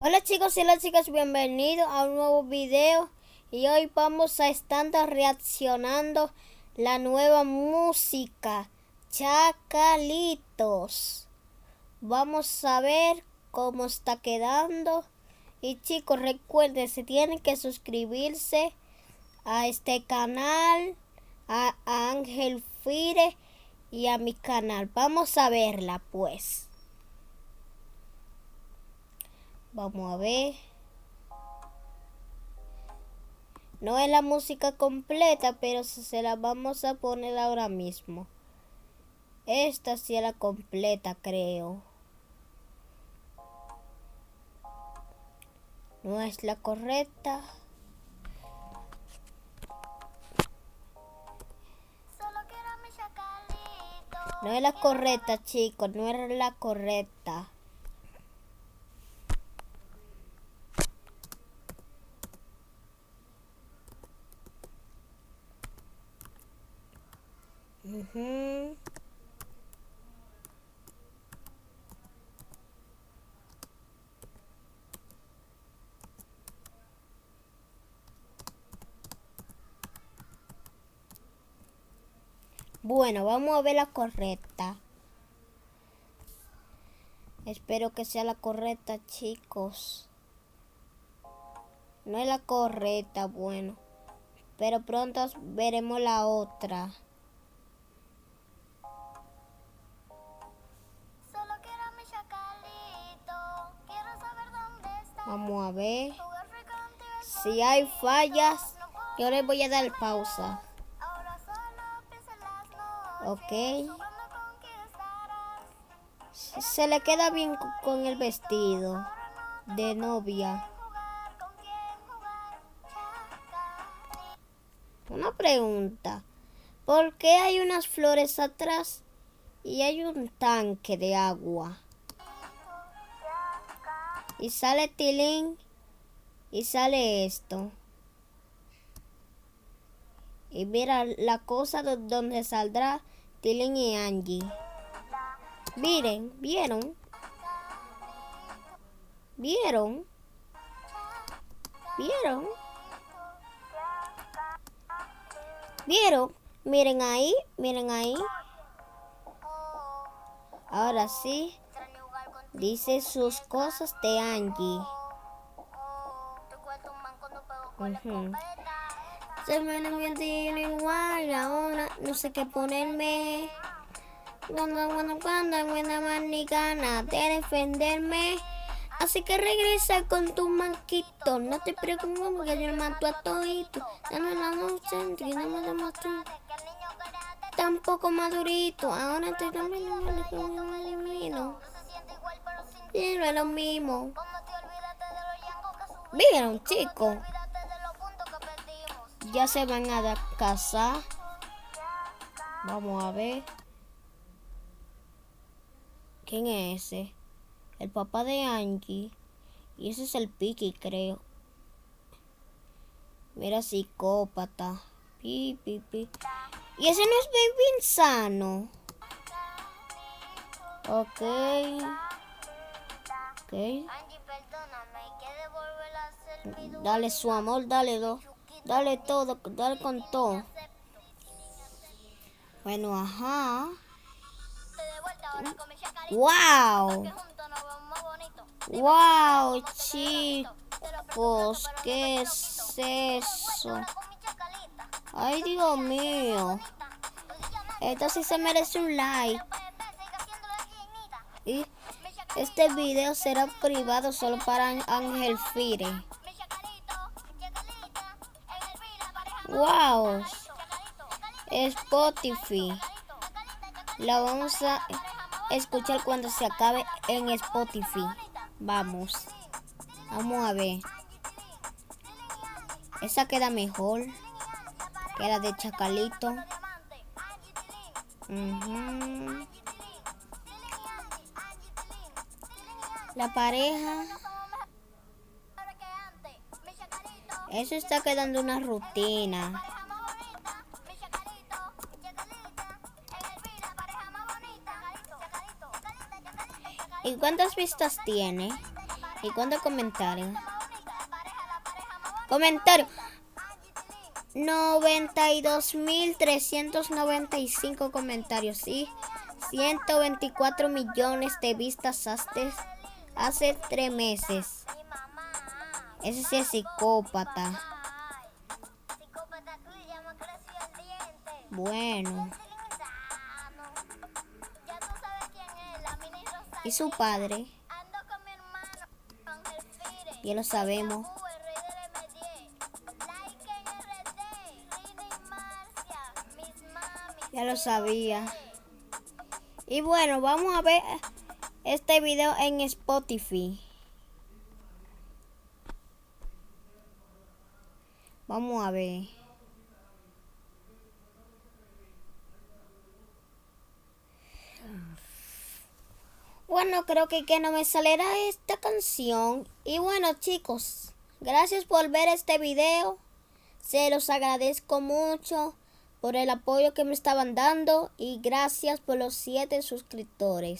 Hola chicos y las chicas, bienvenidos a un nuevo video y hoy vamos a estar reaccionando la nueva música Chacalitos. Vamos a ver cómo está quedando y chicos recuerden, se tienen que suscribirse a este canal, a Ángel Fire y a mi canal. Vamos a verla pues. Vamos a ver. No es la música completa, pero se la vamos a poner ahora mismo. Esta sí es la completa, creo. No es la correcta. No es la correcta, chicos. No es la correcta. Bueno, vamos a ver la correcta. Espero que sea la correcta, chicos. No es la correcta, bueno. Pero pronto veremos la otra. Vamos a ver. Si hay fallas, yo les voy a dar pausa. Ok. Se le queda bien con el vestido de novia. Una pregunta. ¿Por qué hay unas flores atrás y hay un tanque de agua? Y sale Tilín y sale esto. Y mira la cosa donde saldrá Tilín y Angie. Miren, ¿vieron? ¿Vieron? ¿Vieron? ¿Vieron? Miren ahí, miren ahí. Ahora sí. Dice sus cosas de Angie. Se me entiende igual, ahora no sé qué ponerme. Cuando más ni ganas de defenderme. Así que regresa con tu manquito. No te preocupes porque yo mato a todito. Ya no es la noche, que no me demostré. Tampoco madurito. Ahora te camino. Y no es lo mismo. ¿Vieron, chicos? Ya se van a casar. Vamos a ver. ¿Quién es ese? El papá de Angie. Y ese es el Piqui, creo. Mira, psicópata. Pi, pi, pi. Y ese no es Baby Insano. Ok. Ok. Dale su amor, dale dos. Dale todo, dale con todo. Bueno, ajá. ¡Wow! ¡Wow, chicos! ¿Qué es eso? ¡Ay, Dios mío! Esto sí se merece un like. Y este video será privado solo para Ángel Fire. ¡Wow! Spotify. La vamos a escuchar cuando se acabe en Spotify. Vamos a ver. Esa queda mejor que la de Chacalito. La pareja. Eso está quedando una rutina. ¿Y cuántas vistas tiene? ¿Y cuántos comentarios? Comentarios. 92.395 comentarios, ¿sí? 124 millones de vistas hace 3 meses. Ese sí es psicópata. Bueno. ¿Y su padre? Ya lo sabemos. Ya lo sabía. Y bueno, vamos a ver este video en Spotify. Vamos a ver. Bueno, creo que no me saliera esta canción. Y bueno, chicos, gracias por ver este video. Se los agradezco mucho por el apoyo que me estaban dando. Y gracias por los 7 suscriptores.